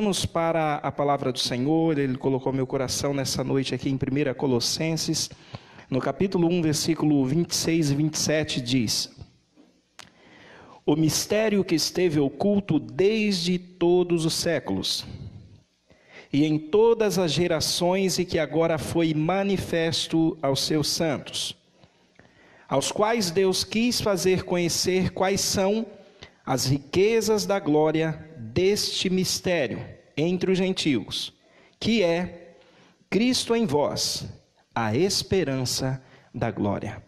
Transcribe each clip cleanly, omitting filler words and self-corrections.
Vamos para a palavra do Senhor. Ele colocou meu coração nessa noite aqui em 1 Colossenses, no capítulo 1, versículo 26 e 27, diz: o mistério que esteve oculto desde todos os séculos, e em todas as gerações, e que agora foi manifesto aos seus santos, aos quais Deus quis fazer conhecer quais são as riquezas da glória deste mistério entre os gentios, que é Cristo em vós, a esperança da glória.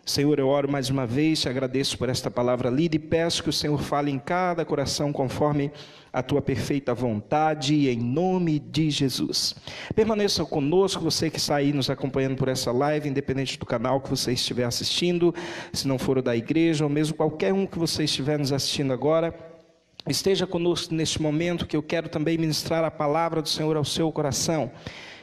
Senhor, eu oro mais uma vez, te agradeço por esta palavra lida e peço que o Senhor fale em cada coração conforme a tua perfeita vontade, em nome de Jesus. Permaneça conosco, você que está aí nos acompanhando por essa live, independente do canal que você estiver assistindo, se não for o da igreja, ou mesmo qualquer um que você estiver nos assistindo agora, esteja conosco neste momento, que eu quero também ministrar a palavra do Senhor ao seu coração.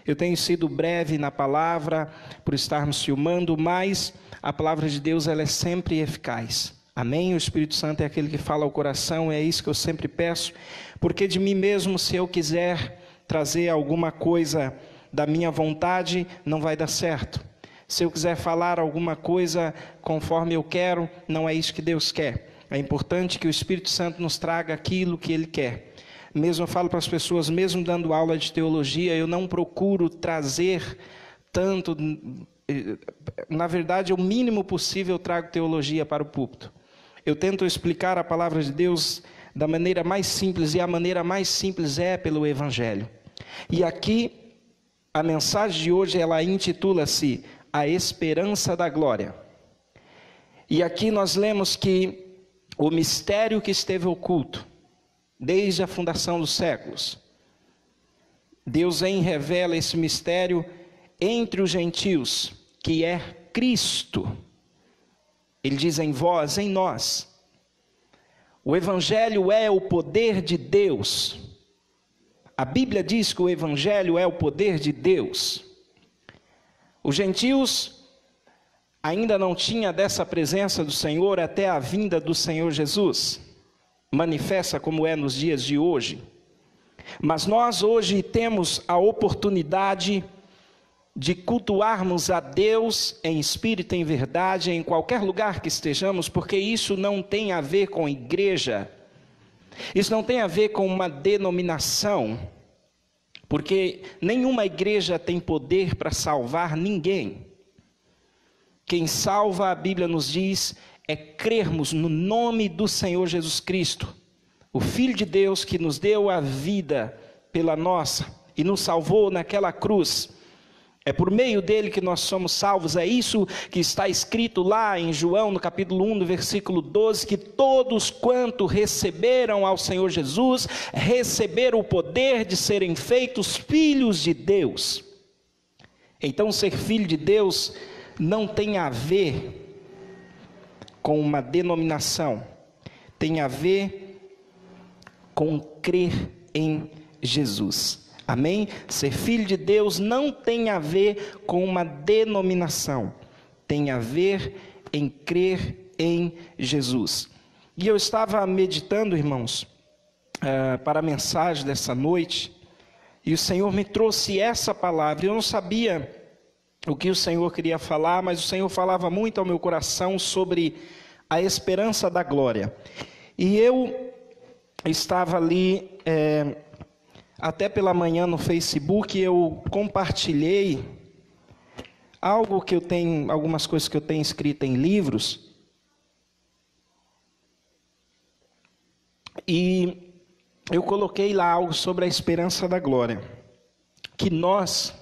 Eu tenho sido breve na palavra, por estarmos filmando, mas a palavra de Deus, ela é sempre eficaz. Amém? O Espírito Santo é aquele que fala ao coração, é isso que eu sempre peço, porque de mim mesmo, se eu quiser trazer alguma coisa da minha vontade, não vai dar certo. Se eu quiser falar alguma coisa conforme eu quero, não é isso que Deus quer. É importante que o Espírito Santo nos traga aquilo que Ele quer. Mesmo eu falo para as pessoas, mesmo dando aula de teologia, eu não procuro trazer tanto. Na verdade, o mínimo possível eu trago teologia para o púlpito. Eu tento explicar a palavra de Deus da maneira mais simples, e a maneira mais simples é pelo Evangelho. E aqui, a mensagem de hoje, ela intitula-se A Esperança da Glória. E aqui nós lemos que o mistério que esteve oculto desde a fundação dos séculos, Deus revela esse mistério entre os gentios, que é Cristo. Ele diz em vós, em nós. O Evangelho é o poder de Deus. A Bíblia diz que o Evangelho é o poder de Deus. Os gentios ainda não tinham dessa presença do Senhor até a vinda do Senhor Jesus, manifesta como é nos dias de hoje. Mas nós hoje temos a oportunidade de cultuarmos a Deus em espírito e em verdade, em qualquer lugar que estejamos, porque isso não tem a ver com igreja, isso não tem a ver com uma denominação, porque nenhuma igreja tem poder para salvar ninguém. Quem salva, a Bíblia nos diz, é crermos no nome do Senhor Jesus Cristo, o Filho de Deus que nos deu a vida pela nossa e nos salvou naquela cruz. É por meio dele que nós somos salvos. É isso que está escrito lá em João, no capítulo 1, no versículo 12, que todos quanto receberam ao Senhor Jesus, receberam o poder de serem feitos filhos de Deus. Então, ser filho de Deus não tem a ver com uma denominação, tem a ver com crer em Jesus. Amém? Ser filho de Deus não tem a ver com uma denominação, tem a ver em crer em Jesus. E eu estava meditando, irmãos, para a mensagem dessa noite, e o Senhor me trouxe essa palavra. Eu não sabia o que o Senhor queria falar, mas o Senhor falava muito ao meu coração sobre a esperança da glória. E eu estava ali, até pela manhã no Facebook, eu compartilhei algo que eu tenho, algumas coisas que eu tenho escrito em livros, e eu coloquei lá algo sobre a esperança da glória, que nós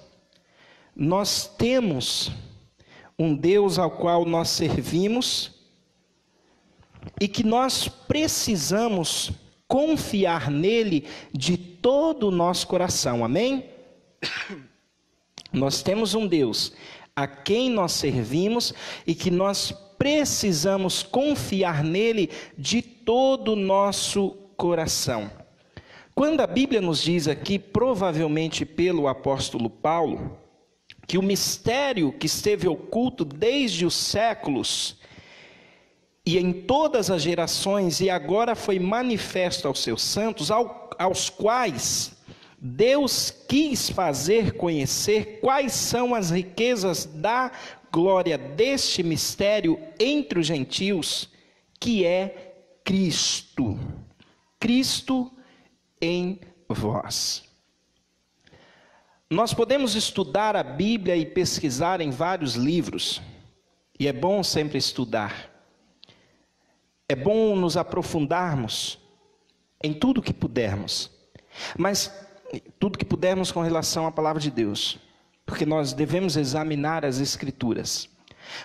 temos um Deus ao qual nós servimos, e que nós precisamos confiar nele de todo o nosso coração, amém? Nós temos um Deus a quem nós servimos e que nós precisamos confiar nele de todo o nosso coração. Quando a Bíblia nos diz aqui, provavelmente pelo apóstolo Paulo, que o mistério que esteve oculto desde os séculos e em todas as gerações, e agora foi manifesto aos seus santos, aos quais Deus quis fazer conhecer quais são as riquezas da glória deste mistério entre os gentios, que é Cristo. Cristo em vós. Nós podemos estudar a Bíblia e pesquisar em vários livros, e é bom sempre estudar. É bom nos aprofundarmos em tudo que pudermos, mas tudo que pudermos com relação à palavra de Deus, porque nós devemos examinar as Escrituras.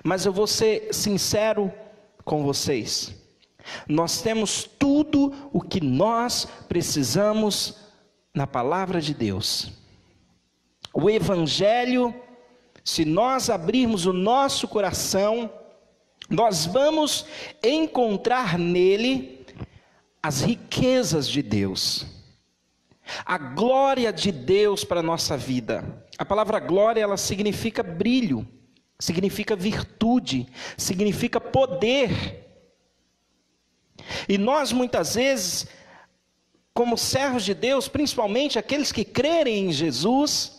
Mas eu vou ser sincero com vocês, nós temos tudo o que nós precisamos na palavra de Deus. O Evangelho, se nós abrirmos o nosso coração, nós vamos encontrar nele as riquezas de Deus, a glória de Deus para a nossa vida. A palavra glória, ela significa brilho, significa virtude, significa poder. E nós muitas vezes, como servos de Deus, principalmente aqueles que crerem em Jesus,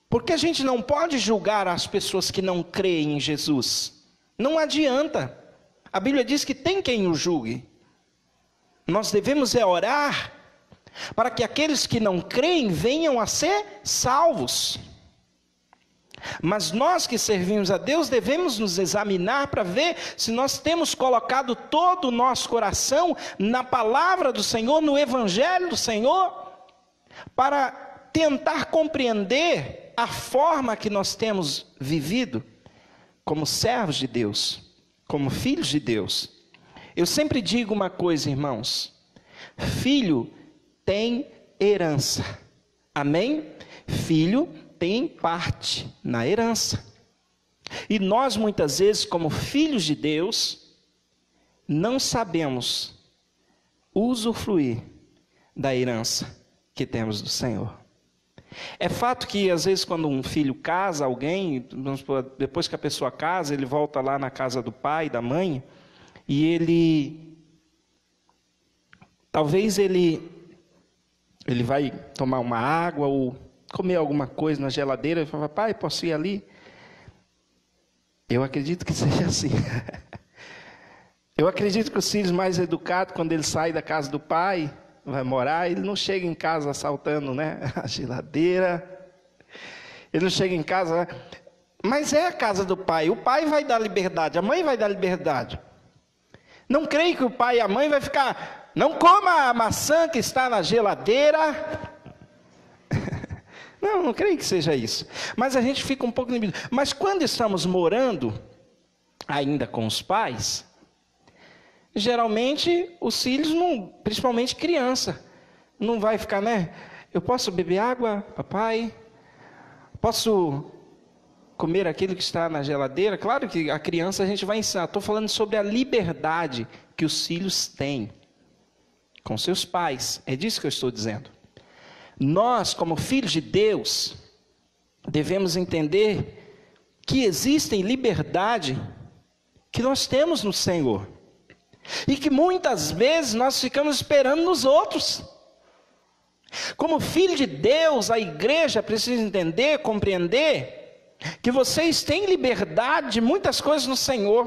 porque a gente não pode julgar as pessoas que não creem em Jesus, não adianta, a Bíblia diz que tem quem o julgue. Nós devemos orar para que aqueles que não creem venham a ser salvos. Mas nós que servimos a Deus devemos nos examinar para ver se nós temos colocado todo o nosso coração na palavra do Senhor, no Evangelho do Senhor, para tentar compreender a forma que nós temos vivido como servos de Deus, como filhos de Deus. Eu sempre digo uma coisa, irmãos: filho tem herança, amém? Filho tem parte na herança. E nós muitas vezes, como filhos de Deus, não sabemos usufruir da herança que temos do Senhor. É fato que às vezes quando um filho casa alguém, depois que a pessoa casa, ele volta lá na casa do pai, da mãe, e talvez ele vai tomar uma água ou comer alguma coisa na geladeira e fala: pai, posso ir ali? Eu acredito que seja assim. Eu acredito que os filhos mais educados, quando ele sai da casa do pai, vai morar, ele não chega em casa assaltando, né, a geladeira, ele não chega em casa, mas é a casa do pai, o pai vai dar liberdade, a mãe vai dar liberdade. Não creio que o pai e a mãe vai ficar: não coma a maçã que está na geladeira. Não creio que seja isso. Mas a gente fica um pouco limitado. Mas quando estamos morando ainda com os pais, geralmente os filhos, não, principalmente criança, não vai ficar, né? Eu posso beber água, papai? Posso comer aquilo que está na geladeira? Claro que a criança a gente vai ensinar. Estou falando sobre a liberdade que os filhos têm com seus pais. É disso que eu estou dizendo. Nós, como filhos de Deus, devemos entender que existe liberdade que nós temos no Senhor. E que muitas vezes nós ficamos esperando nos outros. Como filho de Deus, a igreja precisa entender, compreender, que vocês têm liberdade de muitas coisas no Senhor.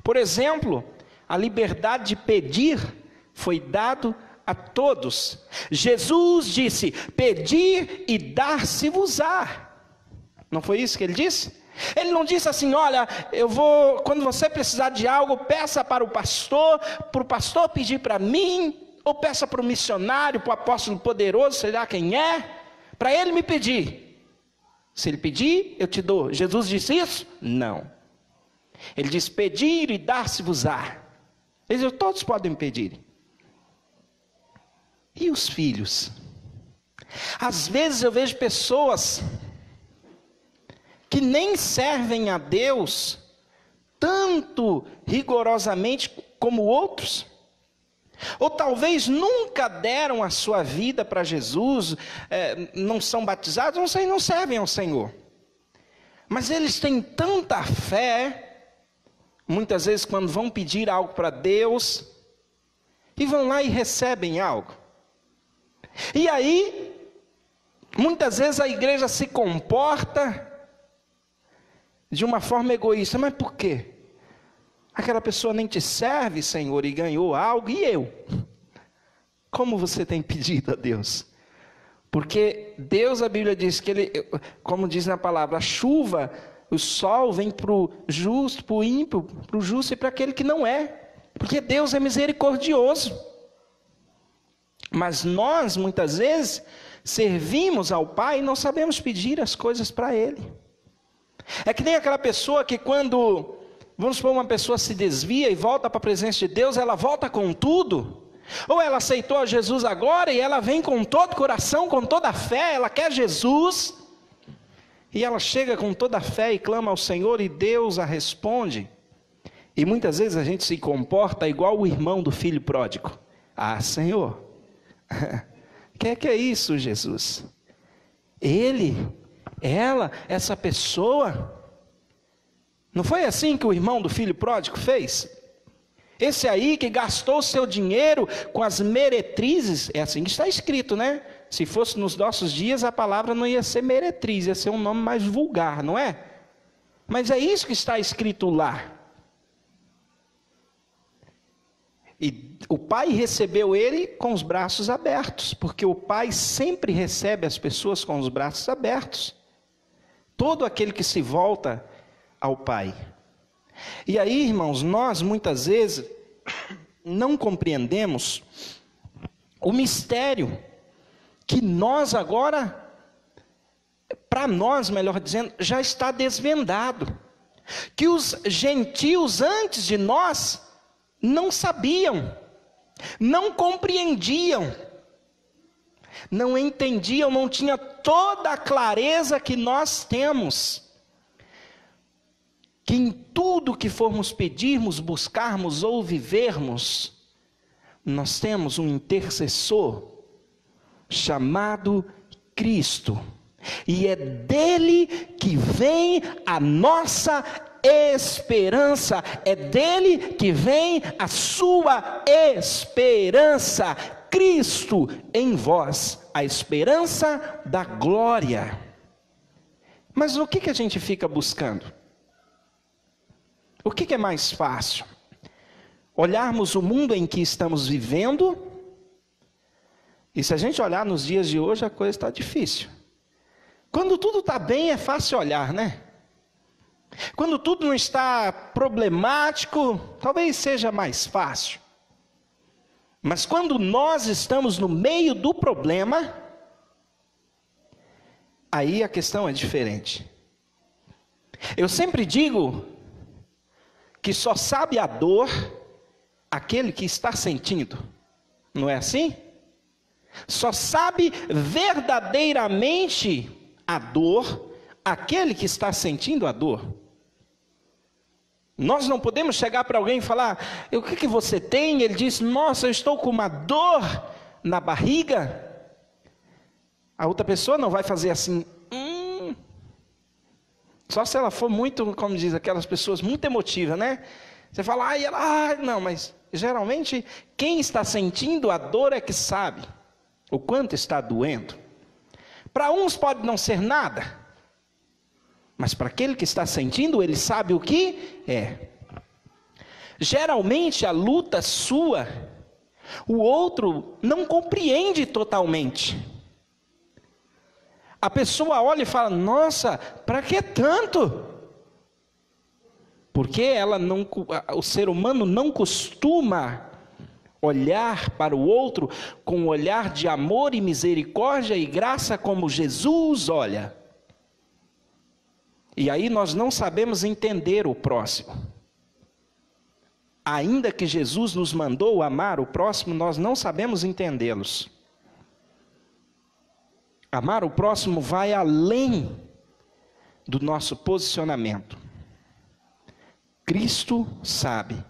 Por exemplo, a liberdade de pedir foi dado a todos. Jesus disse: pedir e dar-se-vos-á. Não foi isso que ele disse? Ele não disse assim: olha, quando você precisar de algo, peça para o pastor pedir para mim, ou peça para o missionário, para o apóstolo poderoso, sei lá quem é, para ele me pedir. Se ele pedir, eu te dou. Jesus disse isso? Não. Ele disse: pedir e dar-se-vos-á. Ele disse: todos podem pedir. E os filhos? Às vezes eu vejo pessoas que nem servem a Deus tanto rigorosamente como outros, ou talvez nunca deram a sua vida para Jesus, não são batizados, não sei, não servem ao Senhor, mas eles têm tanta fé, muitas vezes quando vão pedir algo para Deus, e vão lá e recebem algo. E aí, muitas vezes a igreja se comporta de uma forma egoísta. Mas por quê? Aquela pessoa nem te serve, Senhor, e ganhou algo, e eu? Como você tem pedido a Deus? Porque Deus, a Bíblia diz que Ele, como diz na palavra, a chuva, o sol vem para o justo, para o ímpio, para o justo e para aquele que não é. Porque Deus é misericordioso. Mas nós, muitas vezes, servimos ao Pai e não sabemos pedir as coisas para Ele. É que nem aquela pessoa que quando, vamos supor, uma pessoa se desvia e volta para a presença de Deus, ela volta com tudo. Ou ela aceitou a Jesus agora e ela vem com todo o coração, com toda a fé, ela quer Jesus. E ela chega com toda a fé e clama ao Senhor e Deus a responde. E muitas vezes a gente se comporta igual o irmão do filho pródigo. Ah, Senhor, que é isso, Jesus? Ele, ela, essa pessoa, não foi assim que o irmão do filho pródigo fez? Esse aí que gastou seu dinheiro com as meretrizes, é assim que está escrito, né? Se fosse nos nossos dias, a palavra não ia ser meretriz, ia ser um nome mais vulgar, não é? Mas é isso que está escrito lá. E o pai recebeu ele com os braços abertos, porque o pai sempre recebe as pessoas com os braços abertos. Todo aquele que se volta ao pai. E aí, irmãos, nós muitas vezes não compreendemos o mistério que nós agora, para nós, melhor dizendo, já está desvendado. Que os gentios antes de nós não sabiam, não compreendiam, não entendiam, não tinham toda a clareza que nós temos. Que em tudo que formos pedirmos, buscarmos ou vivermos, nós temos um intercessor chamado Cristo. E é dele que vem a nossa esperança, é dele que vem a sua esperança. Cristo em vós, a esperança da glória. Mas o que a gente fica buscando? O que é mais fácil? Olharmos o mundo em que estamos vivendo, e se a gente olhar nos dias de hoje, a coisa está difícil. Quando tudo está bem, é fácil olhar, né? Quando tudo não está problemático, talvez seja mais fácil. Mas quando nós estamos no meio do problema, aí a questão é diferente. Eu sempre digo que só sabe a dor aquele que está sentindo, não é assim? Só sabe verdadeiramente a dor aquele que está sentindo a dor. Nós não podemos chegar para alguém e falar, o que você tem? Ele diz, nossa, eu estou com uma dor na barriga. A outra pessoa não vai fazer assim, Só se ela for muito, como diz aquelas pessoas, muito emotiva, né? Você fala, não, mas geralmente quem está sentindo a dor é que sabe o quanto está doendo. Para uns pode não ser nada, mas para aquele que está sentindo, ele sabe o que é. Geralmente a luta sua, o outro não compreende totalmente. A pessoa olha e fala, nossa, para que tanto? Porque o ser humano não costuma olhar para o outro com um olhar de amor e misericórdia e graça como Jesus olha. E aí nós não sabemos entender o próximo. Ainda que Jesus nos mandou amar o próximo, nós não sabemos entendê-los. Amar o próximo vai além do nosso posicionamento. Cristo sabe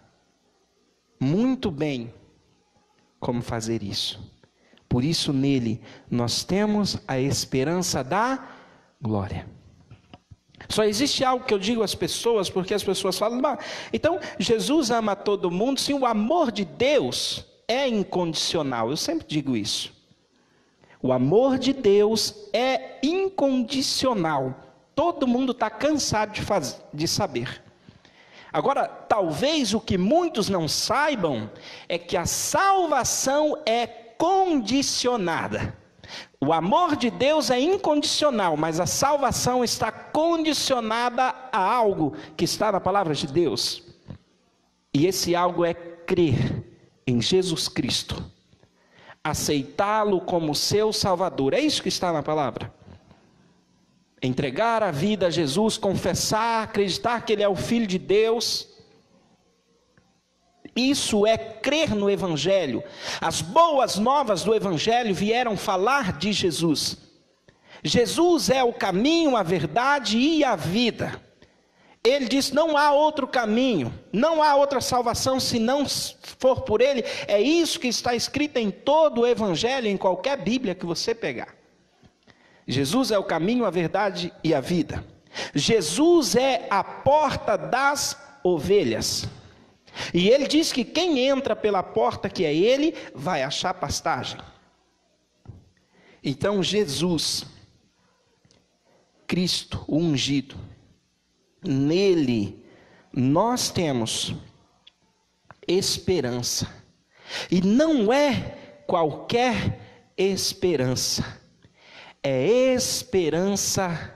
muito bem como fazer isso. Por isso nele nós temos a esperança da glória. Só existe algo que eu digo às pessoas, porque as pessoas falam, então Jesus ama todo mundo, sim, o amor de Deus é incondicional. Eu sempre digo isso. O amor de Deus é incondicional. Todo mundo está cansado de saber. Agora, talvez o que muitos não saibam é que a salvação é condicionada. O amor de Deus é incondicional, mas a salvação está condicionada a algo que está na palavra de Deus. E esse algo é crer em Jesus Cristo, aceitá-lo como seu Salvador. É isso que está na palavra. Entregar a vida a Jesus, confessar, acreditar que Ele é o Filho de Deus. Isso é crer no Evangelho. As boas novas do Evangelho vieram falar de Jesus. Jesus é o caminho, a verdade e a vida. Ele diz: não há outro caminho, não há outra salvação se não for por Ele. É isso que está escrito em todo o Evangelho, em qualquer Bíblia que você pegar. Jesus é o caminho, a verdade e a vida. Jesus é a porta das ovelhas. E Ele diz que quem entra pela porta que é Ele, vai achar pastagem. Então Jesus, Cristo, o ungido, nele nós temos esperança. E não é qualquer esperança. É esperança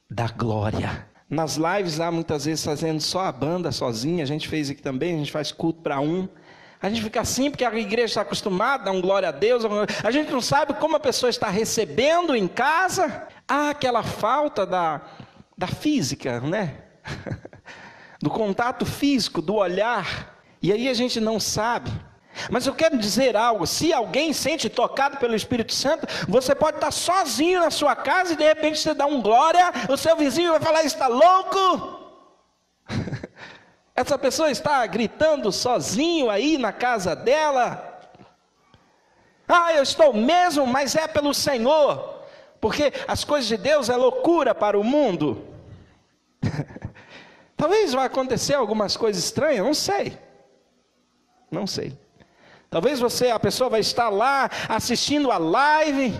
da glória. Nas lives lá, muitas vezes fazendo só a banda sozinha, a gente fez aqui também, a gente faz culto para um. A gente fica assim, porque a igreja está acostumada a dar um glória a Deus. A gente não sabe como a pessoa está recebendo em casa. Há aquela falta da física, né? Do contato físico, do olhar. E aí a gente não sabe. Mas eu quero dizer algo: se alguém sente tocado pelo Espírito Santo, você pode estar sozinho na sua casa e de repente você dá um glória, o seu vizinho vai falar: está louco? Essa pessoa está gritando sozinho aí na casa dela. Ah, eu estou mesmo, mas é pelo Senhor, porque as coisas de Deus é loucura para o mundo. Talvez vai acontecer algumas coisas estranhas, não sei. Talvez a pessoa vai estar lá assistindo a live.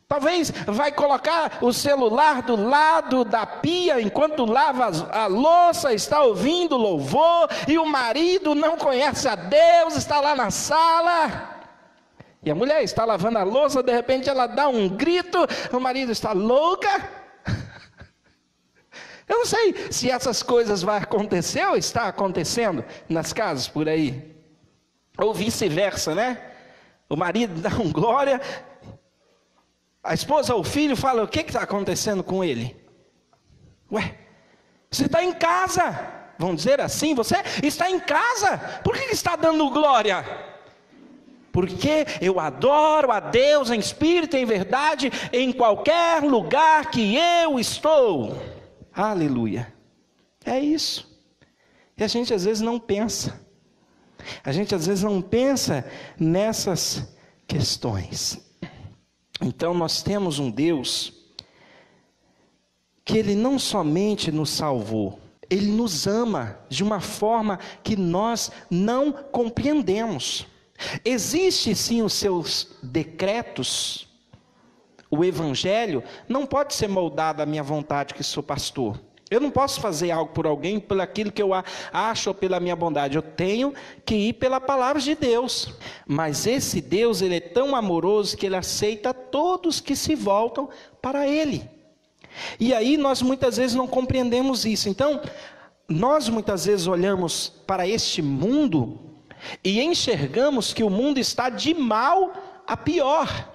Talvez vai colocar o celular do lado da pia enquanto lava a louça, está ouvindo louvor, e o marido não conhece a Deus, está lá na sala. E a mulher está lavando a louça, de repente ela dá um grito, o marido está louca. Eu não sei se essas coisas vão acontecer ou está acontecendo nas casas por aí. Ou vice-versa, né? O marido dá um glória, a esposa ou o filho fala: o que está acontecendo com ele? Ué, você está em casa. Vamos dizer assim: você está em casa, por que está dando glória? Porque eu adoro a Deus em espírito e em verdade, em qualquer lugar que eu estou. Aleluia. É isso. E a gente às vezes não pensa. A gente às vezes não pensa nessas questões. Então nós temos um Deus que Ele não somente nos salvou, Ele nos ama de uma forma que nós não compreendemos. Existem sim os seus decretos. O Evangelho não pode ser moldado à minha vontade, que sou pastor. Eu não posso fazer algo por alguém pelo aquilo que eu acho ou pela minha bondade. Eu tenho que ir pela palavra de Deus. Mas esse Deus, Ele é tão amoroso que Ele aceita todos que se voltam para Ele. E aí nós muitas vezes não compreendemos isso. Então, nós muitas vezes olhamos para este mundo e enxergamos que o mundo está de mal a pior.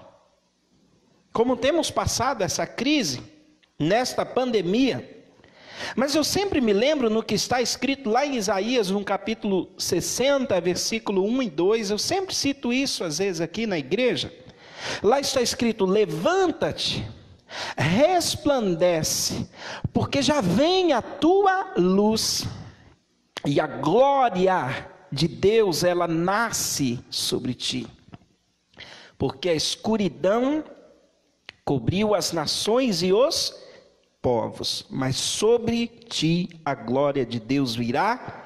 Como temos passado essa crise, nesta pandemia. Mas eu sempre me lembro no que está escrito lá em Isaías, no capítulo 60, versículo 1 e 2, eu sempre cito isso às vezes aqui na igreja. Lá está escrito: levanta-te, resplandece, porque já vem a tua luz, e a glória de Deus, ela nasce sobre ti. Porque a escuridão cobriu as nações e os povos, mas sobre ti a glória de Deus virá,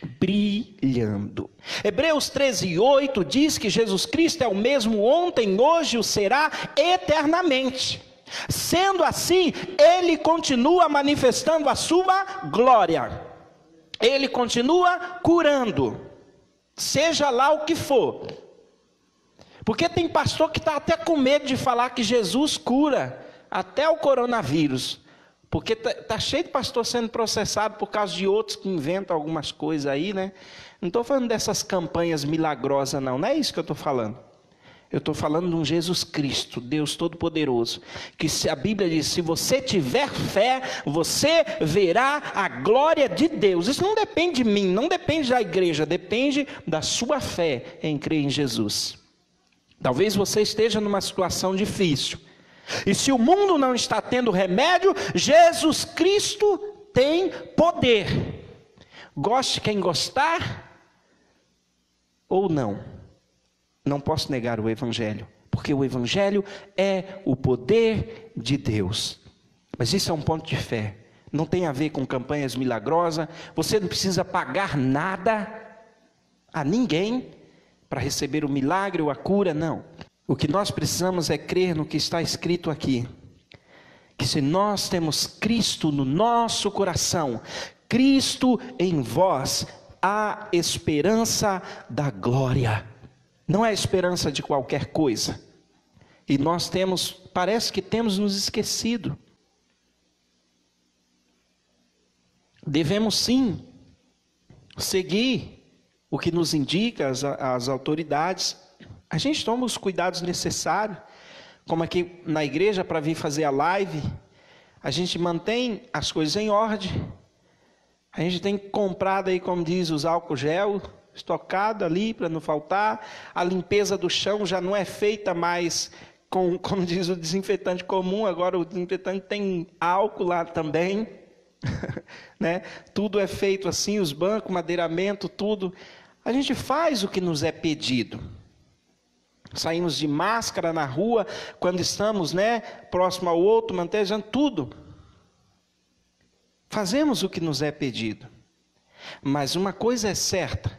brilhando. Hebreus 13:8 diz que Jesus Cristo é o mesmo ontem, hoje, o será eternamente. Sendo assim, Ele continua manifestando a sua glória. Ele continua curando, seja lá o que for. Porque tem pastor que está até com medo de falar que Jesus cura até o coronavírus. Porque está cheio de pastor sendo processado por causa de outros que inventam algumas coisas aí, né? Não estou falando dessas campanhas milagrosas, não é isso que eu estou falando. Eu estou falando de um Jesus Cristo, Deus Todo-Poderoso, que a Bíblia diz, se você tiver fé, você verá a glória de Deus. Isso não depende de mim, não depende da igreja, depende da sua fé em crer em Jesus. Talvez você esteja numa situação difícil, e se o mundo não está tendo remédio, Jesus Cristo tem poder. Goste quem gostar, ou não. Não posso negar o Evangelho, porque o Evangelho é o poder de Deus. Mas isso é um ponto de fé, não tem a ver com campanhas milagrosas. Você não precisa pagar nada a ninguém para receber o milagre ou a cura, não. O que nós precisamos é crer no que está escrito aqui, que se nós temos Cristo no nosso coração, Cristo em vós, há esperança da glória. Não é esperança de qualquer coisa. E nós parece que temos nos esquecido. Devemos sim seguir o que nos indica as autoridades. A gente toma os cuidados necessários, como aqui na igreja para vir fazer a live. A gente mantém as coisas em ordem. A gente tem comprado aí, como diz, os álcool gel estocado ali para não faltar. A limpeza do chão já não é feita mais com, como diz o desinfetante comum, agora o desinfetante tem álcool lá também. Né? Tudo é feito assim, os bancos, madeiramento, tudo. A gente faz o que nos é pedido. Saímos de máscara na rua, quando estamos, né, próximo ao outro, mantejando tudo. Fazemos o que nos é pedido. Mas uma coisa é certa.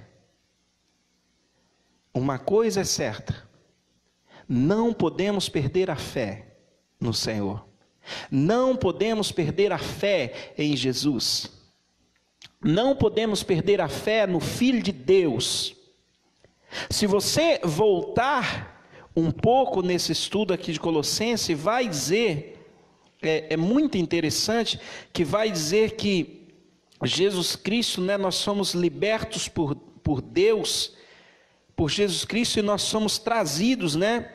Uma coisa é certa. Não podemos perder a fé no Senhor. Não podemos perder a fé em Jesus. Não podemos perder a fé no Filho de Deus. Se você voltar um pouco nesse estudo aqui de Colossenses, vai dizer, é muito interessante, que vai dizer que Jesus Cristo, né, nós somos libertos por Deus, por Jesus Cristo, e nós somos trazidos, né?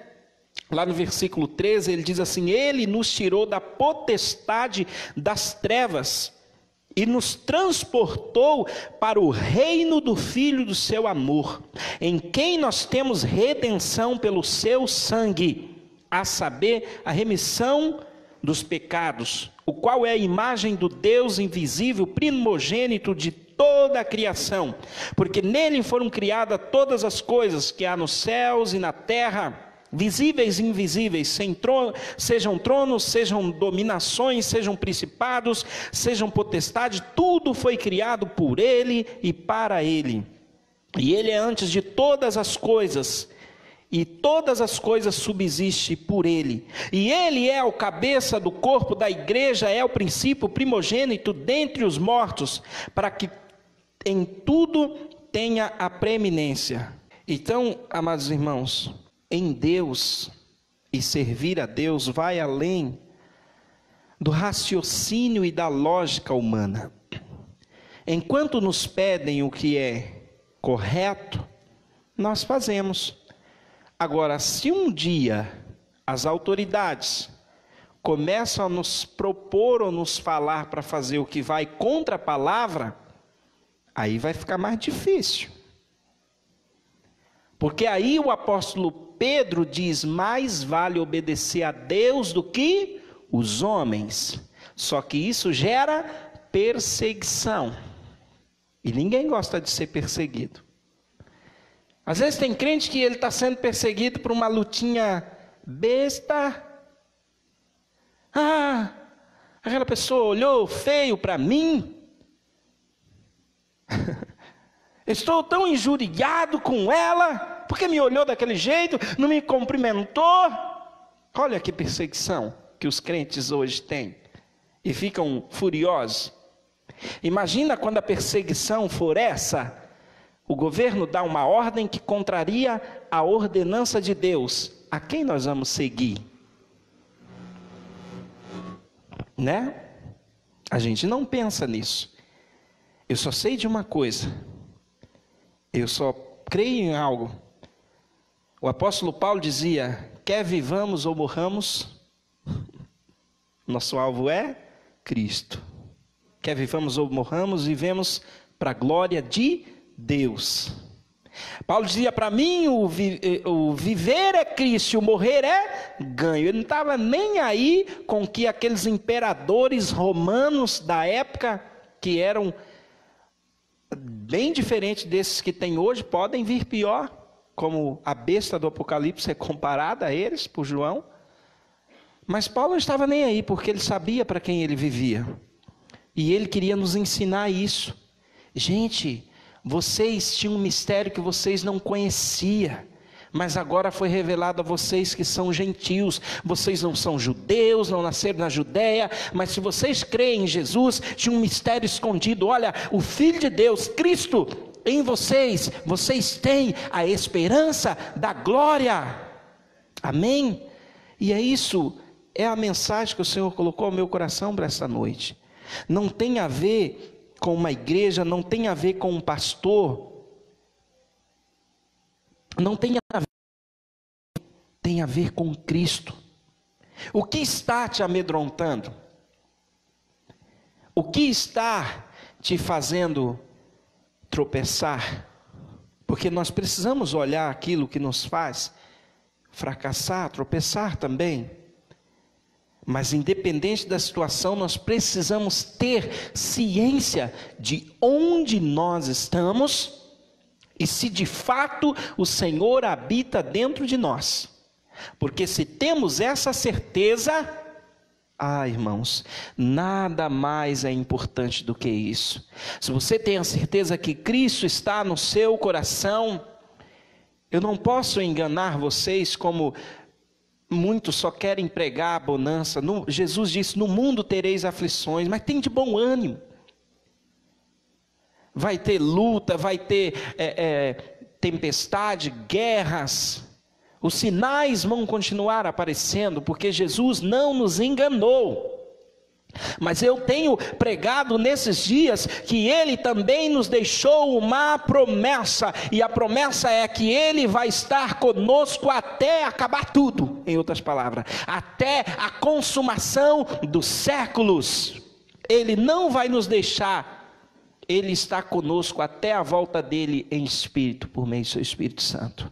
Lá no versículo 13, ele diz assim, Ele nos tirou da potestade das trevas, e nos transportou para o reino do Filho do seu amor, em quem nós temos redenção pelo seu sangue, a saber, a remissão dos pecados, o qual é a imagem do Deus invisível, primogênito de toda a criação, porque nele foram criadas todas as coisas que há nos céus e na terra, visíveis e invisíveis, sejam tronos, sejam dominações, sejam principados, sejam potestades, tudo foi criado por Ele e para Ele. E Ele é antes de todas as coisas, e todas as coisas subsistem por Ele. E Ele é o cabeça do corpo da igreja, é o princípio primogênito dentre os mortos, para que em tudo tenha a preeminência. Então, amados irmãos, em Deus e servir a Deus vai além do raciocínio e da lógica humana. Enquanto nos pedem o que é correto, nós fazemos. Agora, se um dia as autoridades começam a nos propor ou nos falar para fazer o que vai contra a palavra, aí vai ficar mais difícil. Porque aí o apóstolo Pedro diz, mais vale obedecer a Deus do que os homens. Só que isso gera perseguição. E ninguém gosta de ser perseguido. Às vezes tem crente que ele está sendo perseguido por uma lutinha besta. Ah, aquela pessoa olhou feio para mim. Estou tão injuriado com ela, porque me olhou daquele jeito, não me cumprimentou. Olha que perseguição que os crentes hoje têm e ficam furiosos. Imagina quando a perseguição for essa, o governo dá uma ordem que contraria a ordenança de Deus. A quem nós vamos seguir? Né? A gente não pensa nisso. Eu só sei de uma coisa. Eu só creio em algo. O apóstolo Paulo dizia: quer vivamos ou morramos, nosso alvo é Cristo. Quer vivamos ou morramos, vivemos para a glória de Deus. Paulo dizia: para mim o viver é Cristo, o morrer é ganho. Ele não estava nem aí com que aqueles imperadores romanos da época, que eram bem diferentes desses que tem hoje, podem vir pior, como a besta do Apocalipse é comparada a eles por João. Mas Paulo não estava nem aí, porque ele sabia para quem ele vivia. E ele queria nos ensinar isso. Gente, vocês tinham um mistério que vocês não conheciam, mas agora foi revelado a vocês que são gentios. Vocês não são judeus, não nasceram na Judéia, mas se vocês creem em Jesus, tinha um mistério escondido. Olha, o Filho de Deus, Cristo, em vocês, vocês têm a esperança da glória. Amém? E é isso, é a mensagem que o Senhor colocou ao meu coração para esta noite. Não tem a ver com uma igreja, não tem a ver com um pastor, não tem a ver, tem a ver com Cristo. O que está te amedrontando? O que está te fazendo tropeçar? Porque nós precisamos olhar aquilo que nos faz fracassar, tropeçar também. Mas independente da situação, nós precisamos ter ciência de onde nós estamos e se de fato o Senhor habita dentro de nós. Porque se temos essa certeza, irmãos, nada mais é importante do que isso. Se você tem a certeza que Cristo está no seu coração, eu não posso enganar vocês como muitos só querem pregar a bonança. Jesus disse: no mundo tereis aflições, mas tem de bom ânimo. Vai ter luta, vai ter tempestade, guerras. Os sinais vão continuar aparecendo, porque Jesus não nos enganou. Mas eu tenho pregado nesses dias que Ele também nos deixou uma promessa, e a promessa é que Ele vai estar conosco até acabar tudo, em outras palavras, até a consumação dos séculos. Ele não vai nos deixar, Ele está conosco até a volta dEle em espírito, por meio do seu Espírito Santo.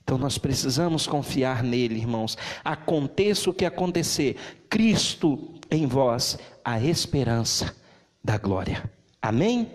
Então nós precisamos confiar nele, irmãos. Aconteça o que acontecer, Cristo em vós, a esperança da glória. Amém?